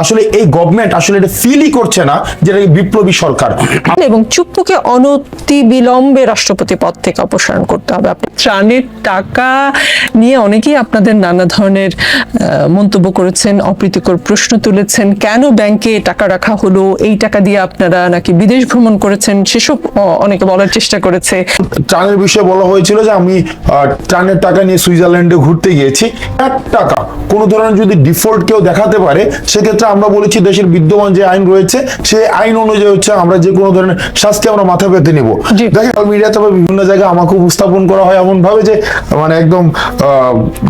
আসলে এই গভর্নমেন্ট আসলে এটা ফিলই করছে না যে এটা বিপ্লবী সরকার। এবং চুপ্পুকে অনতি বিলম্বে রাষ্ট্রপতি পদ থেকে অপসারণ করতে হবে। আপনি ত্রাণের টাকা নিয়ে অনেকেই আপনাদের নানা ধরনের মন্তব্য করেছেন, অপ্রীতিকর প্রশ্ন তুলেছেন। কেন ব্যাংকে টাকা রাখা হলো, এই টাকা দিয়ে আপনারা নাকি বিদেশ ভ্রমণ করেছেন, সেসব অনেকে বলার চেষ্টা করেছে। ত্রাণের বিষয়ে বলা হয়েছিল যে আমি ত্রাণের টাকা নিয়ে সুইজারল্যান্ডে ঘুরতে গিয়েছি। 1 টাকা কোনো ধরনের যদি ডিফল্ট কেউ দেখাতে পারে, সেক্ষেত্রে আমরা বলেছি দেশের বিদ্যমান যে আইন রয়েছে সেই আইন অনুযায়ী হচ্ছে আমরা যে কোনো ধরনের শাস্তি আমরা মাথা পেতে নিব। দেখেন মিডিয়াতে বিভিন্ন জায়গায় আমাকে উপস্থাপন করা হয় এমন ভাবে যে মানে একদম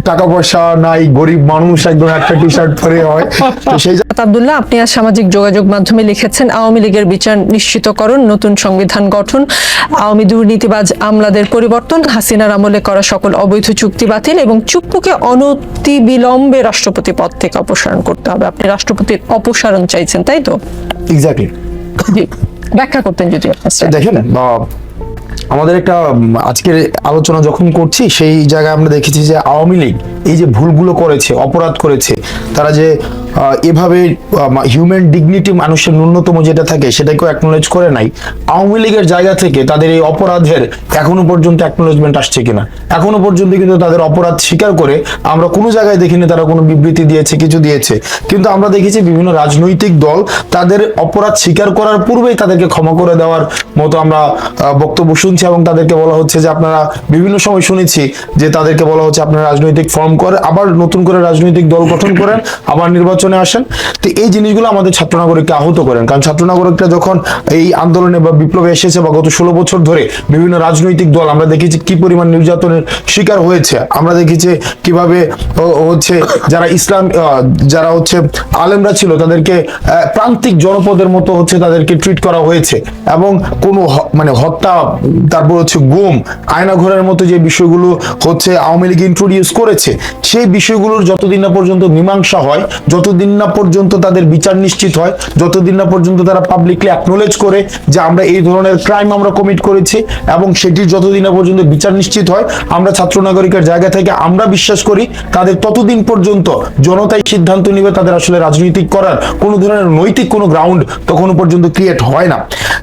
টাকা পয়সা নাই, গরিব মানুষ, একদম একটা টি শার্ট পরে হয়। তো সেই আব্দুল্লাহ, আপনি আজ সামাজিক যোগাযোগ মাধ্যমে লিখেছেন, আওয়ামী লীগের বিচার নিশ্চিতকরণ, নতুন সংবিধান গঠন, আওয়ামী দুর্নীতিবাজ আমলাদের পরিবর্তন, হাসিনার আমলে করা সকল অবৈধ চুক্তি বাতিল এবং চুপ্পুকে অনতি বিলম্বে রাষ্ট্রপতি পদ থেকে অপসারণ করতে হবে। আপনি রাষ্ট্রপতির অপসারণ চাইছেন, তাই তো? এক্স্যাক্টলি। জি, ব্যাখ্যা করতেন যদি। দেখেন আমাদের একটা আজকের আলোচনা যখন করছি সেই জায়গায় আমরা দেখেছি যে আওয়ামী লীগ এই যে ভুলগুলো করেছে, অপরাধ করেছে, তারা যে এভাবে হিউম্যান ডিগনিটি, মানুষের ন্যূনতম যেটা থাকে সেটাকেও অ্যাকনোলেজ করে নাই। আওয়ামী লীগের জায়গা থেকে তাদের এই অপরাধের এখনো পর্যন্ত অ্যাকনোলেজমেন্ট আসছে কিনা? এখনো পর্যন্ত কিন্তু তাদের অপরাধ স্বীকার করে আমরা কোনো জায়গায় দেখিনি তারা কোনো বিবৃতি দিয়েছে, কিছু দিয়েছে। কিন্তু আমরা দেখেছি বিভিন্ন রাজনৈতিক দল তাদের অপরাধ স্বীকার করার পূর্বেই তাদেরকে ক্ষমা করে দেওয়ার মতো আমরা বক্তব্য শুনছি এবং তাদেরকে বলা হচ্ছে যে আপনারা, বিভিন্ন সময় শুনেছি যে তাদেরকে বলা হচ্ছে আপনারা রাজনৈতিক ফর্ম করে আবার নতুন করে রাজনৈতিক দল গঠন করেন, আবার নির্বাচনে আসেন। তো এই জিনিসগুলো আমাদের ছাত্র নাগরিককে আহত করেন, কারণ ছাত্র নাগরিকরা যখন এই আন্দোলনে বা বিপ্লবে এসেছে বা গত 16 বছর ধরে বিভিন্ন রাজনৈতিক দল আমরা দেখেছি কি পরিমাণ নির্যাতনের শিকার হয়েছে। আমরা দেখেছি কিভাবে হচ্ছে যারা ইসলাম, যারা হচ্ছে আলেমরা ছিল তাদেরকে প্রান্তিক জনপদের মতো হচ্ছে তাদেরকে ট্রিট করা হয়েছে এবং কোনো মানে হত্যা, তারপর হচ্ছে গুম, আয়না ঘরের মতো যে বিষয়গুলো হচ্ছে আওয়ামী লীগ ইন্ট্রোডিউস করেছে, সেই বিষয়গুলোর যতদিন না পর্যন্ত মীমাংসা হয়, যতদিন না পর্যন্ত তাদের বিচার নিশ্চিত হয়, যতদিন না পর্যন্ত তারা পাবলিকলি অ্যাকনোলেজ করে যে আমরা এই ধরনের ক্রাইম আমরা কমিট করেছি এবং সেটির যতদিন না পর্যন্ত বিচার নিশ্চিত হয়, আমরা ছাত্র নাগরিকের জায়গা থেকে আমরা বিশ্বাস করি তাদের ততদিন পর্যন্ত জনতাই সিদ্ধান্ত নিবে, তাদের আসলে রাজনীতি করার কোনো ধরনের নৈতিক কোনো গ্রাউন্ড তখনও পর্যন্ত ক্রিয়েট হয় না।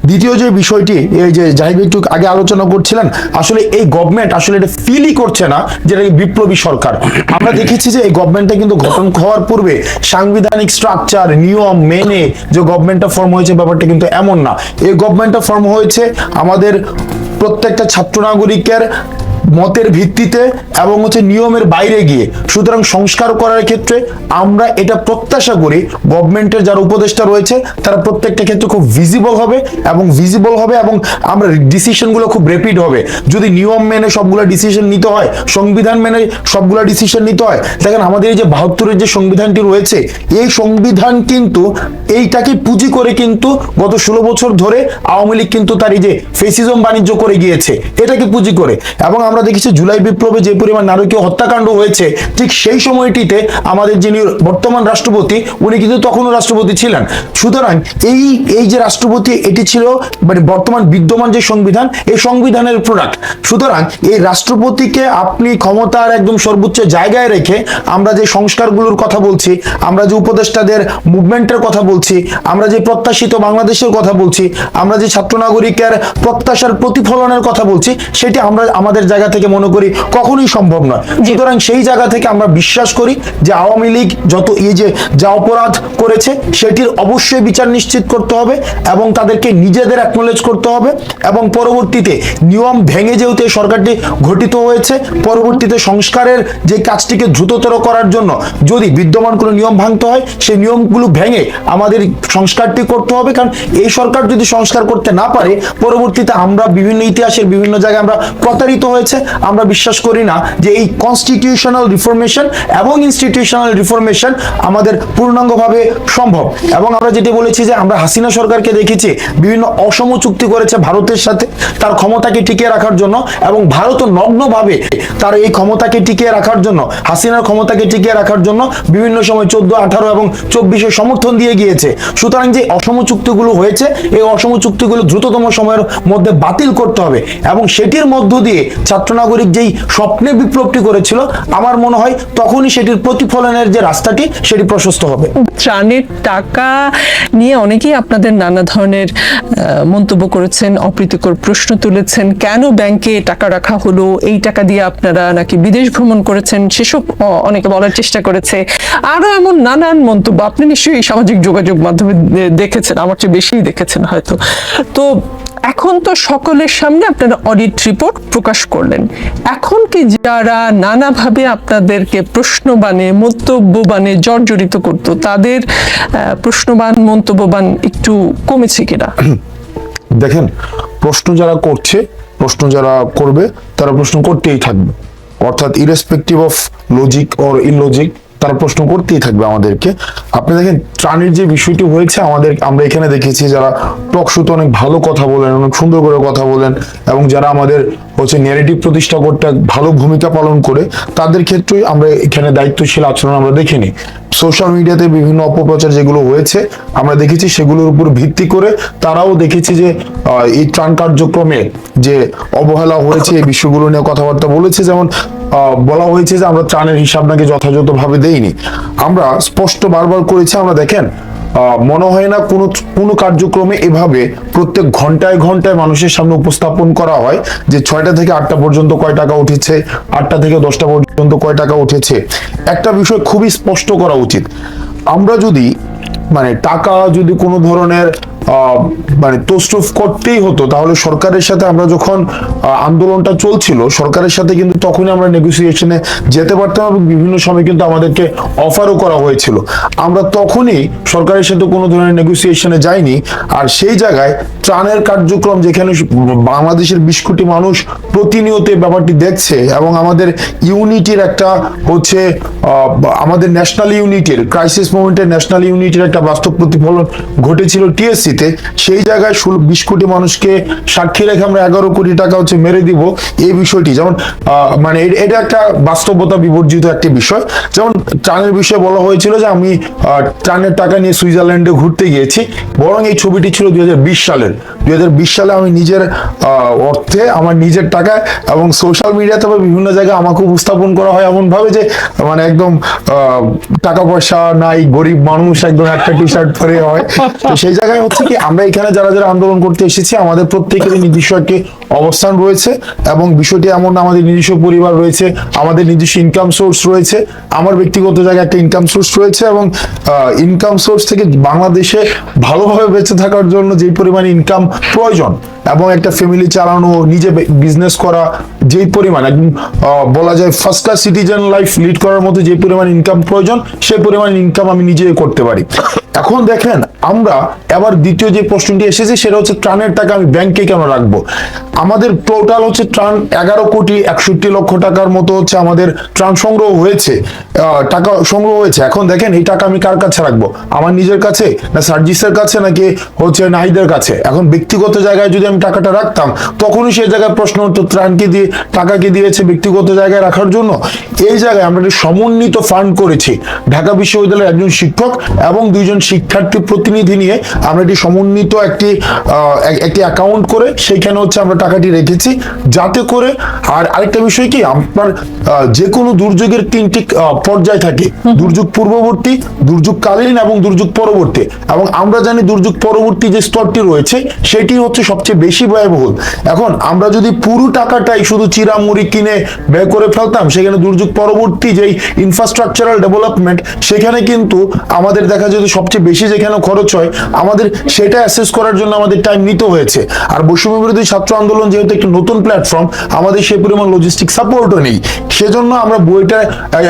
দ্বিতীয় যে বিষয়টি, এই যে জাহিদ একটু আগে আলোচনা করছিলেন, আসলে এই গভর্নমেন্ট আসলে এটা ফিলই করছে না যে এটা বিপ্লবী সরকার। আমরা দেখেছি যে এই গভর্নমেন্টটা কিন্তু গঠন হওয়ার পূর্বে সাংবিধানিক স্ট্রাকচার, নিয়ম মেনে যে গভর্নমেন্টটা ফর্ম হয়েছে, ব্যাপারটা কিন্তু এমন না। এই গভর্নমেন্টটা ফর্ম হয়েছে আমাদের প্রত্যেকটা ছাত্র নাগরিকের মতের ভিত্তিতে এবং হচ্ছে নিয়মের বাইরে গিয়ে। সুতরাং সংস্কার করার ক্ষেত্রে আমরা এটা প্রত্যাশা করি গভর্নমেন্টের যারা উপদেষ্টা রয়েছে তারা প্রত্যেকটা ক্ষেত্রে খুব ভিজিবল হবে এবং আমরা ডিসিশনগুলো খুব র্যাপিড হবে। যদি নিয়ম মেনে সবগুলো ডিসিশন নিতে হয়, সংবিধান মেনে সবগুলো ডিসিশন নিতে হয়, দেখেন আমাদের এই যে 72-এর যে সংবিধানটি রয়েছে, এই সংবিধান কিন্তু এইটাকে পুঁজি করে কিন্তু গত 16 বছর ধরে আওয়ামী লীগ কিন্তু তার এই যে ফেসিজম বাণিজ্য করে গিয়েছে, এটাকে পুঁজি করে। এবং আমরা দেখেছি জুলাই বিপ্লবে যে পরিমাণ নারকীয় হত্যাকাণ্ড হয়েছে, ঠিক সেই সময়টিতে আমাদের যিনি বর্তমান রাষ্ট্রপতি উনি কিন্তু তখনও রাষ্ট্রপতি ছিলেন। সুতরাং এই যে রাষ্ট্রপতি, এটি ছিল মানে বর্তমান বিদ্যমান যে সংবিধান, এই সংবিধানের প্রোডাক্ট। সুতরাং এই রাষ্ট্রপতিকে আপনি ক্ষমতার একদম সর্বোচ্চ জায়গায় রেখে আমরা যে সংস্কারগুলোর কথা বলছি, আমরা যে উপদেষ্টাদের মুভমেন্টের কথা বলছি, আমরা যে প্রত্যাশিত বাংলাদেশের কথা বলছি, আমরা যে ছাত্র নাগরিকের প্রত্যাশার প্রতিফলনের কথা বলছি, সেটি আমরা আমাদের জায়গা থেকে মনে করি কখনোই সম্ভব নয়। সুতরাং সেই জায়গা থেকে আমরা বিশ্বাস করি যে আওয়ামী লীগ যত এই যে যা অপরাধ করেছে সেটির অবশ্যই বিচার নিশ্চিত করতে হবে এবং তাদেরকে নিজেদের অ্যাকনোলেজ করতে হবে এবং পরবর্তীতে নিয়ম ভেঙে যেহেতু এই সরকারটি গঠিত হয়েছে, পরবর্তীতে সংস্কারের যে কাজটিকে দ্রুততর করার জন্য যদি বিদ্যমান কোনো নিয়ম ভাঙতে হয়, সেই নিয়মগুলো ভেঙে আমাদের সংস্কারটি করতে হবে। কারণ এই সরকার যদি সংস্কার করতে না পারে, পরবর্তীতে আমরা বিভিন্ন ইতিহাসের বিভিন্ন জায়গায় আমরা প্রতারিত হয়েছে। আমরা বিশ্বাস করি না যে এই কনস্টিটিউশনাল রিফরমেশন এবং ইনস্টিটিউশনাল রিফরমেশন আমাদের পূর্ণাঙ্গভাবে সম্ভব। এবং আমরা যেটি বলেছি যে আমরা হাসিনা সরকারকে দেখেছি বিভিন্ন অসম চুক্তি করেছে ভারতের সাথে তার ক্ষমতাকে টিকিয়ে রাখার জন্য, এবং ভারত নগ্নভাবে তার এই ক্ষমতাকে টিকিয়ে রাখার জন্য, হাসিনার ক্ষমতাকে টিকিয়ে রাখার জন্য বিভিন্ন সময় 14, 18 এবং 24-এ সমর্থন দিয়ে গিয়েছে। সুতরাং যে অসম চুক্তিগুলো হয়েছে, এই অসম চুক্তিগুলো দ্রুততম সময়ের মধ্যে বাতিল করতে হবে এবং সেটির মধ্য দিয়ে ছাত্র নাগরিক যেই স্বপ্নে বিপ্লবটি করেছিল, আমার মনে হয় তখনই সেটির প্রতিফলনের যে রাস্তাটি সেটি প্রশস্ত হবে। ত্রাণের টাকা নিয়ে অনেকেই আপনাদের নানা ধরনের মন্তব্য করেছেন, অপ্রীতিকর প্রশ্ন তুলেছেন। কেন ব্যাংকে টাকা রাখা হলো, এই টাকা দিয়ে আপনারা নাকি বিদেশ ভ্রমণ করেছেন, সেসব অনেকে বলার চেষ্টা করেছে। আরো এমন নানান মন্তব্য আপনি নিশ্চয়ই সামাজিক যোগাযোগ মাধ্যমে দেখেছেন, আমার চেয়ে বেশিই দেখেছেন হয়তো। তো এখন তো সকলের সামনে আপনারা অডিট রিপোর্ট প্রকাশ করলেন, এখন কি যারা নানাভাবে আপনাদেরকে প্রশ্নবাণে মন্তব্যবাণে জর্জরিত করত, তাদের প্রশ্নবাণ মন্তব্যবাণ একটু কমেছে কিনা? দেখেন, প্রশ্ন যারা করছে, প্রশ্ন যারা করবে, তারা প্রশ্ন করতেই থাকবে, অর্থাৎ ইরেসপেক্টিভ অফ লজিক অর ইললজিক, তারা প্রশ্ন করতেই থাকবে আমাদেরকে। আপনি দেখেন ত্রাণের যে বিষয়টি হয়েছে, আমরা এখানে দেখেছি যারা টক শোতে অনেক ভালো কথা বলেন, অনেক সুন্দর করে কথা বলেন, এবং যারা আমাদের ন্যারেটিভ প্রতিষ্ঠা করতে ভালো ভূমিকা পালন করে, তাদের ক্ষেত্রেই আমরা এখানে দায়িত্বশীল আচরণ আমরা দেখিনি। সোশ্যাল মিডিয়াতে বিভিন্ন অপপ্রচার যেগুলো হয়েছে আমরা দেখেছি, সেগুলোর উপর ভিত্তি করে তারাও দেখেছি যে এই ত্রাণ কার্যক্রমে যে অবহেলা হয়েছে, এই বিষয়গুলো নিয়ে কথাবার্তা বলেছে। যেমন বলা হয়েছে যে আমরা ত্রাণের হিসাব নাকি যথাযথভাবে দেইনি। আমরা স্পষ্ট বারবার করেছি, আমরা দেখেন মনে হয় না কোনো কার্যক্রমে এভাবে প্রত্যেক ঘন্টায় ঘন্টায় মানুষের সামনে উপস্থাপন করা হয় যে 6টা থেকে 8টা পর্যন্ত কয় টাকা উঠেছে, 8টা থেকে 10টা পর্যন্ত কয় টাকা উঠেছে। একটা বিষয় খুবই স্পষ্ট করা উচিত, আমরা যদি টাকা যদি কোনো ধরনের তোষরুফ করতেই হতো, তাহলে সরকারের সাথে আমরা যখন আন্দোলনটা চলছিল, সরকারের সাথে কিন্তু তখনই আমরা নেগোসিয়েশনে যেতে পারতাম, এবং বিভিন্ন সময় কিন্তু আমাদেরকে অফারও করা হয়েছিল। আমরা তখনই সরকারের সাথে কোনো ধরনের নেগোসিয়েশনে যাইনি। আর সেই জায়গায় ত্রাণের কার্যক্রম যেখানে বাংলাদেশের 20 কোটি মানুষ প্রতিনিয়ত ব্যাপারটি দেখছে, এবং আমাদের ইউনিটির একটা আমাদের ন্যাশনাল ইউনিটির ক্রাইসিস মোমেন্টের ন্যাশনাল ইউনিটির একটা বাস্তব প্রতিফলন ঘটেছিল টিএসসি তে, সেই জায়গায় 20 কোটি মানুষকে সাক্ষী রেখে আমরা 11 কোটি টাকা মেরে দিব, এই বিষয়টি যেমন এটা একটা বাস্তবতা বিবর্জিত একটি বিষয়। যেমন ত্রাণের বিষয়ে বলা হয়েছিল যে আমি ত্রাণের টাকা নিয়ে সুইজারল্যান্ডে ঘুরতে গিয়েছি, বরং এই ছবিটি ছিল 2020 সালের। 2020 সালে আমি নিজের অর্থে, আমার নিজের টাকায়, এবং সোশ্যাল মিডিয়াতে বা বিভিন্ন জায়গায় আমাকে উপস্থাপন করা হয় এমন ভাবে যে একদম টাকা পয়সা নাই, গরিব মানুষ, একদম একটা টি শার্ট পরে হয়। তো সেই জায়গায় কি আমরা এখানে যারা যারা আন্দোলন করতে এসেছি, আমাদের প্রত্যেকেরই নিজস্ব একটি অবস্থান রয়েছে, এবং বিষয়টি এমন না, আমাদের নিজস্ব পরিবার রয়েছে, আমাদের নিজস্ব ইনকাম সোর্স রয়েছে, আমার ব্যক্তিগত জায়গায় একটা ইনকাম সোর্স রয়েছে, এবং ইনকাম সোর্স থেকে বাংলাদেশে ভালোভাবে বেঁচে থাকার জন্য যে পরিমাণ ইনকাম প্রয়োজন, এবং একটা ফ্যামিলি চালানো, নিজে বিজনেস করা, যেই পরিমাণ একদম বলা যায় first class citizen life lead করার মতো যে পরিমাণ ইনকাম প্রয়োজন, সেই পরিমাণ ইনকাম আমি নিজে করতে পারি। এখন দেখেন, আমরা এবার দ্বিতীয় যে প্রশ্নটি এসেছে সেটা হচ্ছে ত্রাণের টাকা আমি ব্যাংকে কেন রাখবো। আমাদের টোটাল ত্রাণ 11 কোটি 61 লক্ষ টাকার মতো আমাদের ত্রাণ সংগ্রহ হয়েছে, টাকা সংগ্রহ হয়েছে। এখন দেখেন, এই টাকা আমি কার কাছে রাখবো? আমার নিজের কাছে, না সার্জিসের কাছে, নাকি নাহিদের কাছে? এখন ব্যক্তিগত জায়গায় যদি আমি টাকাটা রাখতাম, তখনই সেই জায়গায় প্রশ্ন হতো ত্রাণকে দিয়ে টাকাকে দিয়েছে ব্যক্তিগত জায়গায় রাখার জন্য। এই জায়গায় আমরা একটি সমন্বিত ফান্ড করেছি, ঢাকা বিশ্ববিদ্যালয়ের একজন শিক্ষক এবং 2জন শিক্ষার্থী প্রতিনিধি নিয়ে আমরা একটি সমন্বিত একটি অ্যাকাউন্ট করে সেইখানে আমরা টাকাটি রেখেছি, যাতে করে। আর আরেকটা বিষয় কি, আপনার যে কোনো দুর্যোগের 3টি পর্যায় থাকে, দুর্যোগ পূর্ববর্তী, দুর্যোগকালীন এবং দুর্যোগ পরবর্তী। এবং আমরা জানি দুর্যোগ পরবর্তী যে স্তরটি রয়েছে সেটি সবচেয়ে বেশি ব্যয়বহুল। এখন আমরা যদি পুরো টাকাটাই শুধু চিরামুড়ি কিনে ব্যয় করে ফেলতাম, সেখানে দুর্যোগ পরবর্তী যেই ইনফ্রাস্ট্রাকচারাল ডেভেলপমেন্ট, সেখানে কিন্তু আমাদের দেখা যেত সবচেয়ে বেশি যেখানে খরচ হয়, আমাদের সেটা অ্যাসেস করার জন্য আমাদের টাইম নিতে হয়েছে। আর বৈষম্য বিরোধী ছাত্র আন্দোলন যেহেতু একটি নতুন প্ল্যাটফর্ম, আমাদের সেই পরিমাণ লজিস্টিক সাপোর্টও নেই। সেজন্য আমরা বইটা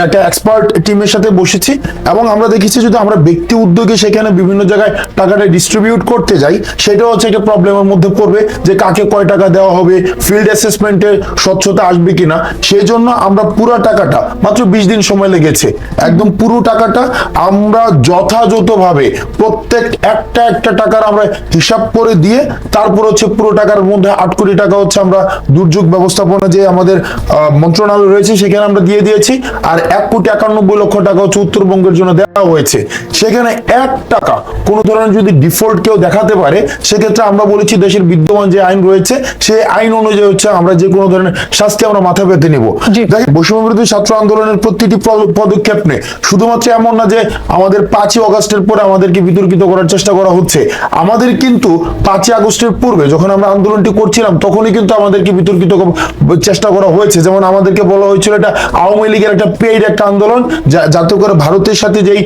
একটা এক্সপার্ট টিমের সাথে বসেছি, এবং আমরা দেখেছি যদি আমরা ব্যক্তি উদ্যোগে সেখানে বিভিন্ন জায়গায় টাকাটা ডিস্ট্রিবিউট করতে যাই, সেটা একটা প্রবলেমের মধ্যে পড়বে যে কাকে কয় টাকা দেওয়া হবে, ফিল্ড অ্যাসেসমেন্টের স্বচ্ছতা আসবে কিনা। সেই জন্য আমরা পুরো টাকাটা, মাত্র 20 দিন সময় লেগেছে, একদম পুরো টাকাটা আমরা যথাযথভাবে প্রত্যেক একটা টাকার আমরা হিসাব করে দিয়ে, তারপর পুরো টাকার মধ্যে 8 কোটি টাকা হচ্ছে আমরা দুর্যোগ ব্যবস্থাপনা যে আমাদের মন্ত্রণালয় রয়েছে সেখানে আমরা দিয়ে দিয়েছি, আর 1,91,00,000 টাকা হচ্ছে উত্তরবঙ্গের জন্য দেওয়া হয়েছে। সেখানে 1 টাকা কোনো ধরনের যদি ডিফল্ট কেউ দেখাতে পারে, সেক্ষেত্রে আমরা বলেছি দেশের বিদ্যমান যে আইন রয়েছে সেই আইন অনুযায়ী হচ্ছে আমরা যে কোনো ধরনের শাস্তি আমরা মাথা পেতে নেব। জি। দেখেন, বৈষম্য বিরোধী ছাত্র আন্দোলনের প্রতিটি পদক্ষেপ নেই, শুধুমাত্র এমন না যে আমাদের 5ই আগস্টের পরে আমাদেরকে বিতর্কিত করার চেষ্টা করা হচ্ছে। আমাদের কিন্তু 5ই আগস্টের পূর্বে যখন আমরা আন্দোলনটি করছিলাম তখনই কিন্তু আমাদেরকে বিতর্কিত চেষ্টা করা হয়েছে। যেমন আমাদেরকে বলা হয়েছিল এটা আওয়ামী লীগের একটা পেইড একটা আন্দোলন, যাতে করে ভারতের সাথে যেই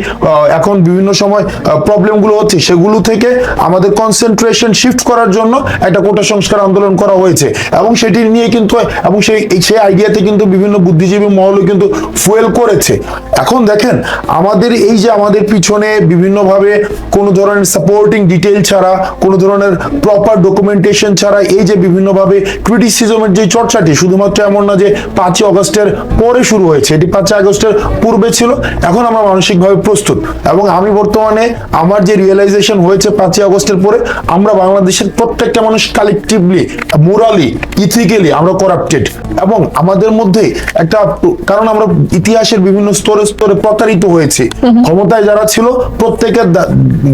এখন বিভিন্ন সময় প্রবলেমগুলো হচ্ছে সেগুলো থেকে আমাদের কনসেন্ট্রেশন শিফট করার জন্য একটা কোটা সংস্কার আন্দোলন করা হয়েছে, এবং সেটি নিয়ে কিন্তু এবং সেই আইডিয়াতে কিন্তু বিভিন্ন বুদ্ধিজীবী মহলও কিন্তু ফুয়েল করেছে। এখন দেখেন, আমাদের এই যে আমাদের পিছনে বিভিন্নভাবে কোনো ধরনের সাপোর্টিং ডিটেইল ছাড়া, কোনো ধরনের প্রপার ডকুমেন্টেশন ছাড়া এই যে বিভিন্নভাবে ক্রিটিসিজমের যে চর্চাটি শুধুমাত্র এমন না যে 5ই আগস্টের পরে শুরু হয়েছে, এটি 5ই আগস্টের পূর্বে ছিল। এখন আমরা মানসিকভাবে প্রস্তুত, এবং আমি বর্তমানে আমার যে রিয়েলাইজেশন হয়েছে 5ই আগস্টের পরে, আমরা বাংলাদেশের প্রত্যেকটা মানুষ কালেকটিভলি, মোরালি, ইথিক্যালি আমরা করাপ্টেড, এবং আমাদের মধ্যে একটা, কারণ আমরা ইতিহাসের বিভিন্ন স্তরে স্তরে প্রতারিত হয়েছি। ক্ষমতায় যারা ছিল প্রত্যেকের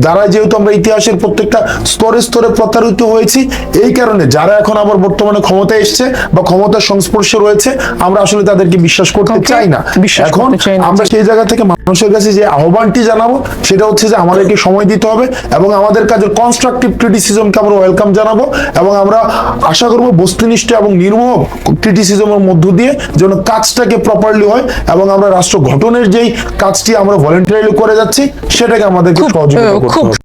দ্বারা যেহেতু আমরা ইতিহাসের প্রত্যেকটা স্তরে স্তরে প্রতারিত হয়েছি, এই কারণে যারা এখন আবার বর্তমানে ক্ষমতায় এসছে বা ক্ষমতার সংস্পর্শে রয়েছে, আমরা আসলে তাদেরকে বিশ্বাস করতে চাই না। এখন আমরা সেই জায়গা থেকে মানুষের কাছে যে আহ্বানটি জানাবো সেটা হচ্ছে যে আমাদেরকে সময় দিতে হবে, এবং আমাদের কাজের কনস্ট্রাকটিভ ক্রিটিসিজমকে আমরা ওয়েলকাম জানাবো, এবং আমরা আশা করবো বস্তুনিষ্ঠ এবং নির্মোহ ক্রিটিসিজমের মধ্য দিয়ে যেন কাজটাকে প্রপারলি হয়, এবং আমরা রাষ্ট্র গঠনের যেই কাজটি আমরা ভলেন্টারিলি করে যাচ্ছি সেটাকে আমাদেরকে সহযোগিতা করতে হবে।